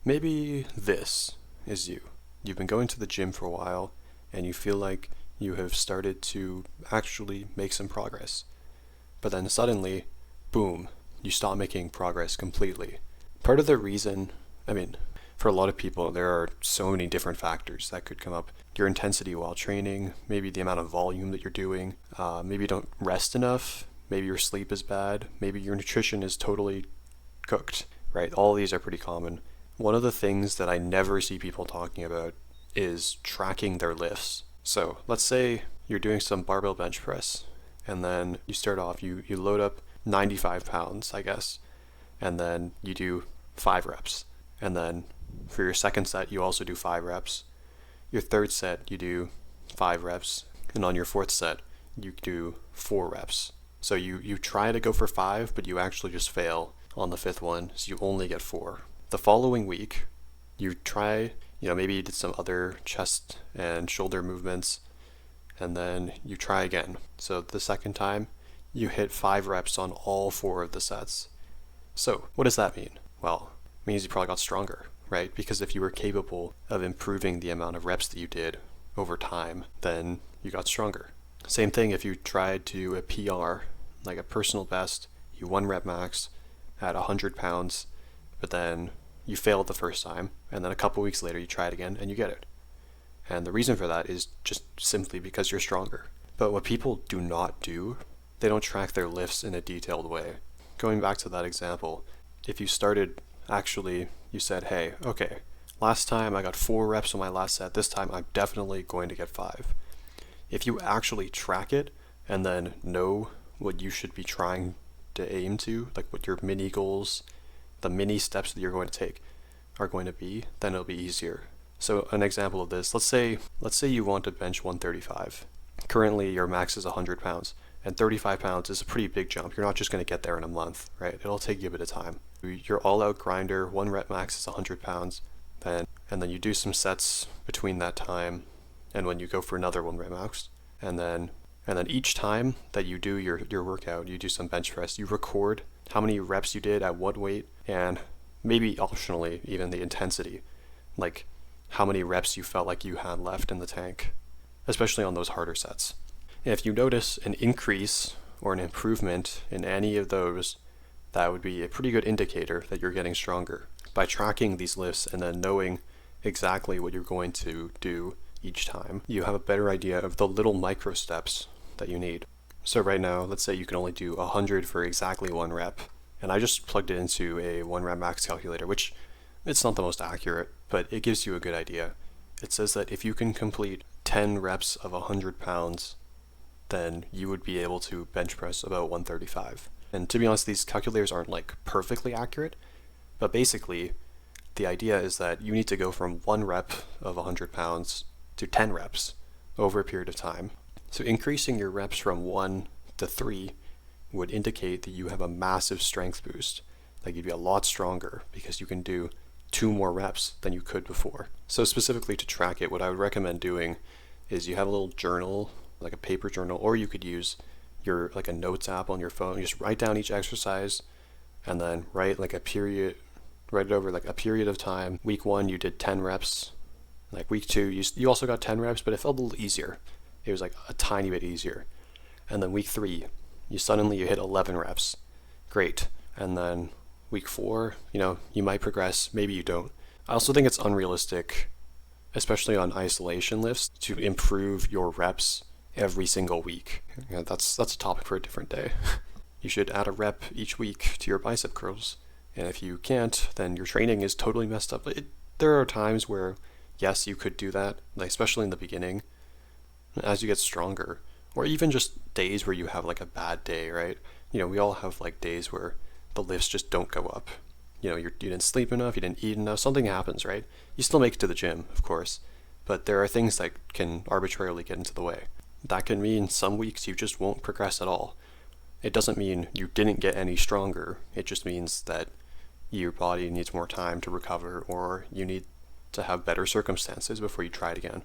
Maybe this is you. You've been going to the gym for a while and you feel like you have started to actually make some progress. But then suddenly, boom, you stop making progress completely. Part of the reason, for a lot of people, there are so many different factors that could come up. Your intensity while training, maybe the amount of volume that you're doing, maybe you don't rest enough, maybe your sleep is bad, maybe your nutrition is totally cooked, right? All these are pretty common. One of the things that I never see people talking about is tracking their lifts. So let's say you're doing some barbell bench press, and then you start off, you load up 95 pounds, I guess, and then you do 5 reps. And then for your second set, you also do 5 reps. Your third set, you do 5 reps. And on your fourth set, you do 4 reps. So you try to go for 5, but you actually just fail on the 5th one, so you only get 4. The following week, you try, maybe you did some other chest and shoulder movements, and then you try again. So the second time, you hit 5 reps on all 4 of the sets. So what does that mean? Well, it means you probably got stronger, right? Because if you were capable of improving the amount of reps that you did over time, then you got stronger. Same thing if you tried to do a PR, like a personal best, you 1 rep max at 100 pounds, but then you failed the first time, and then a couple weeks later you try it again and you get it. And the reason for that is just simply because you're stronger. But what people do not do, they don't track their lifts in a detailed way. Going back to that example, if you started, you said, hey, okay, last time I got 4 reps on my last set, this time I'm definitely going to get 5. If you actually track it and then know what you should be trying to aim to, like what your mini goals, the mini steps that you're going to take are going to be, then it'll be easier. So an example of this, let's say you want to bench 135. Currently your max is 100 pounds, and 35 pounds is a pretty big jump. You're not just going to get there in a month, right? It'll take you a bit of time. Your all-out grinder, 1 rep max is 100 pounds, and then you do some sets between that time, and when you go for another 1 rep max, and then each time that you do your workout, you do some bench press, you record how many reps you did at what weight, and maybe optionally even the intensity, like how many reps you felt like you had left in the tank, especially on those harder sets. And if you notice an increase or an improvement in any of those, that would be a pretty good indicator that you're getting stronger. By tracking these lifts and then knowing exactly what you're going to do each time, you have a better idea of the little micro steps that you need. So right now, let's say you can only do 100 for exactly 1 rep. And I just plugged it into a 1 rep max calculator, which it's not the most accurate, but it gives you a good idea. It says that if you can complete 10 reps of 100 pounds, then you would be able to bench press about 135. And to be honest, these calculators aren't like perfectly accurate, but basically the idea is that you need to go from 1 rep of 100 pounds to 10 reps over a period of time. So increasing your reps from 1 to 3 would indicate that you have a massive strength boost. Like you'd be a lot stronger because you can do 2 more reps than you could before. So specifically to track it, what I would recommend doing is you have a little journal, like a paper journal, or you could use your like a notes app on your phone. You just write down each exercise and then write it over like a period of time. Week 1 you did 10 reps. Like week 2 you also got 10 reps, but it felt a little easier. It was like a tiny bit easier. And then week 3 you hit 11 reps. Great. And then week 4, you might progress, maybe you don't. I also think it's unrealistic, especially on isolation lifts, to improve your reps every single week. That's a topic for a different day. You should add a rep each week to your bicep curls. And if you can't, then your training is totally messed up. There are times where, yes, you could do that, like especially in the beginning. As you get stronger, or even just days where you have like a bad day, right? We all have like days where the lifts just don't go up. You didn't sleep enough, you didn't eat enough, something happens, right? You still make it to the gym, of course, but there are things that can arbitrarily get into the way. That can mean some weeks you just won't progress at all. It doesn't mean you didn't get any stronger. It just means that your body needs more time to recover, or you need to have better circumstances before you try it again.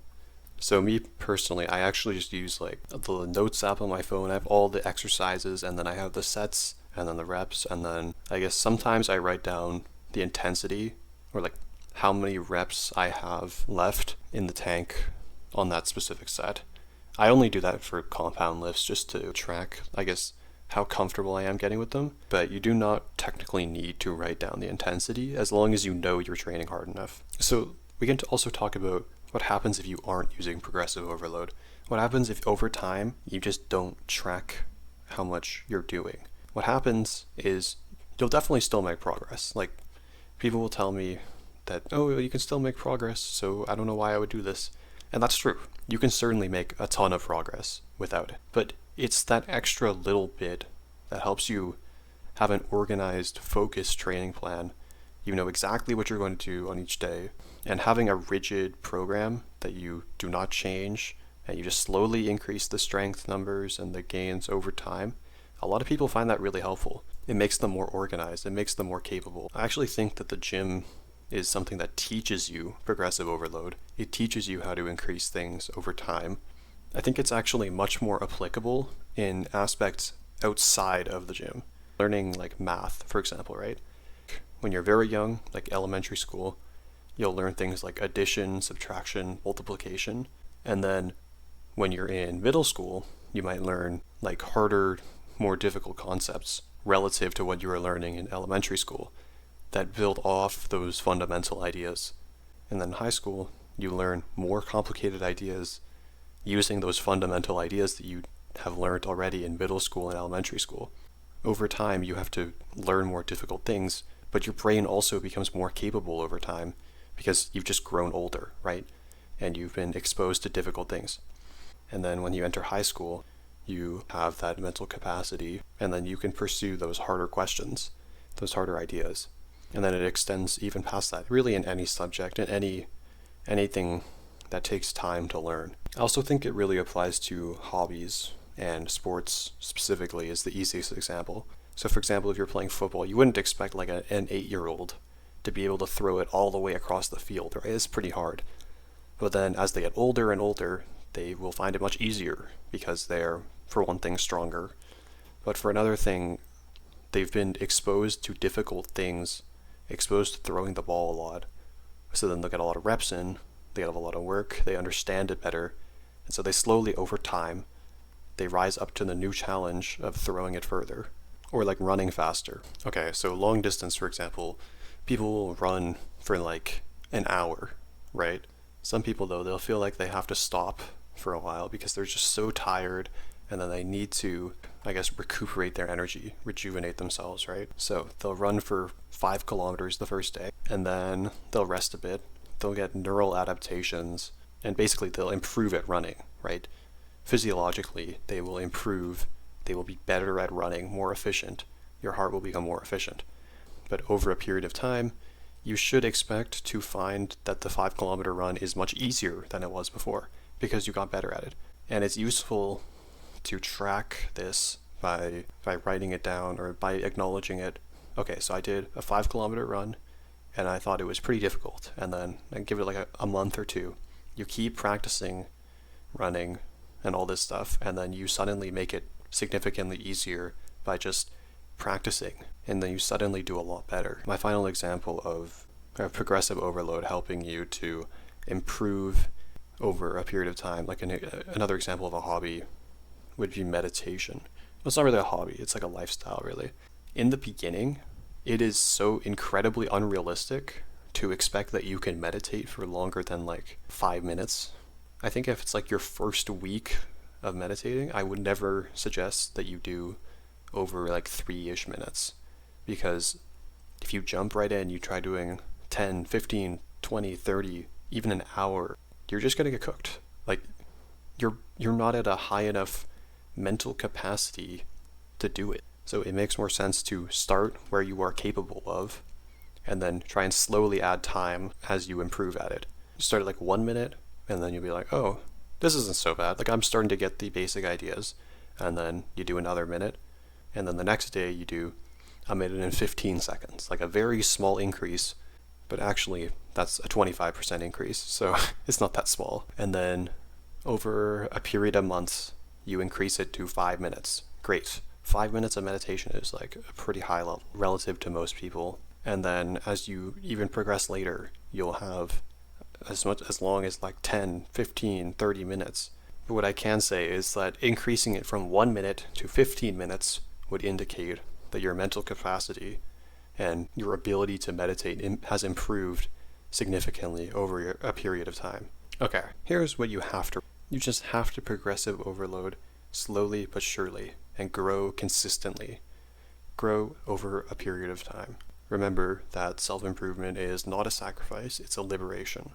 So me personally, I actually just use like the notes app on my phone. I have all the exercises, and then I have the sets, and then the reps, and then I guess sometimes I write down the intensity, or like how many reps I have left in the tank on that specific set. I only do that for compound lifts just to track, I guess, how comfortable I am getting with them, but you do not technically need to write down the intensity as long as you know you're training hard enough. So we can also talk about what happens if you aren't using progressive overload. What happens if over time you just don't track how much you're doing? What happens is you'll definitely still make progress. Like, people will tell me that, oh, you can still make progress, so I don't know why I would do this. And that's true. You can certainly make a ton of progress without it. But it's that extra little bit that helps you have an organized, focused training plan. You know exactly what you're going to do on each day. And having a rigid program that you do not change, and you just slowly increase the strength numbers and the gains over time, a lot of people find that really helpful. It makes them more organized. It makes them more capable. I actually think that the gym is something that teaches you progressive overload. It teaches you how to increase things over time. I think it's actually much more applicable in aspects outside of the gym. Learning like math, for example, right? When you're very young, like elementary school, you'll learn things like addition, subtraction, multiplication. And then when you're in middle school, you might learn like harder, more difficult concepts relative to what you were learning in elementary school that build off those fundamental ideas. And then in high school, you learn more complicated ideas using those fundamental ideas that you have learned already in middle school and elementary school. Over time, you have to learn more difficult things, but your brain also becomes more capable over time because you've just grown older, right? And you've been exposed to difficult things. And then when you enter high school, you have that mental capacity, and then you can pursue those harder questions, those harder ideas. And then it extends even past that, really in any subject, in anything that takes time to learn. I also think it really applies to hobbies, and sports specifically is the easiest example. So for example, if you're playing football, you wouldn't expect like an 8-year-old to be able to throw it all the way across the field, right? It's pretty hard. But then as they get older and older, they will find it much easier because they're, for one thing, stronger. But for another thing, they've been exposed to difficult things, exposed to throwing the ball a lot. So then they'll get a lot of reps in, they have a lot of work, they understand it better, and so they slowly, over time, they rise up to the new challenge of throwing it further, or like running faster. Okay, so long distance, for example, people will run for like an hour, right? Some people, though, they'll feel like they have to stop for a while because they're just so tired, and then they need to, I guess, recuperate their energy, rejuvenate themselves, right? So they'll run for 5 kilometers the first day, and then they'll rest a bit. They'll get neural adaptations, and basically they'll improve at running, right? Physiologically, they will improve. They will be better at running, more efficient. Your heart will become more efficient. But over a period of time, you should expect to find that the 5-kilometer run is much easier than it was before because you got better at it. And it's useful to track this by writing it down or by acknowledging it. Okay, so I did a 5-kilometer run and I thought it was pretty difficult. And then I give it like a month or two. You keep practicing running and all this stuff, and then you suddenly make it significantly easier by just practicing, and then you suddenly do a lot better. My final example of progressive overload helping you to improve over a period of time, like another example of a hobby would be meditation. Well, it's not really a hobby, it's like a lifestyle, really. In the beginning, it is so incredibly unrealistic to expect that you can meditate for longer than like 5 minutes. I think if it's like your first week of meditating, I would never suggest that you do over like 3-ish minutes, because if you jump right in, you try doing 10, 15, 20, 30, even an hour, you're just going to get cooked. Like you're not at a high enough mental capacity to do it. So it makes more sense to start where you are capable of and then try and slowly add time as you improve at it. Start at like 1 minute, and then you'll be like, oh, this isn't so bad. Like I'm starting to get the basic ideas. And then you do another minute. And then the next day you do a minute and 15 seconds. Like a very small increase, but actually that's a 25% increase. So it's not that small. And then over a period of months, you increase it to 5 minutes. Great. 5 minutes of meditation is like a pretty high level relative to most people. And then as you even progress later, you'll have as long as like 10, 15, 30 minutes. But what I can say is that increasing it from 1 minute to 15 minutes would indicate that your mental capacity and your ability to meditate has improved significantly over a period of time. Okay, here's what you have to. You just have to progressive overload slowly but surely and grow consistently. Grow over a period of time. Remember that self-improvement is not a sacrifice, it's a liberation.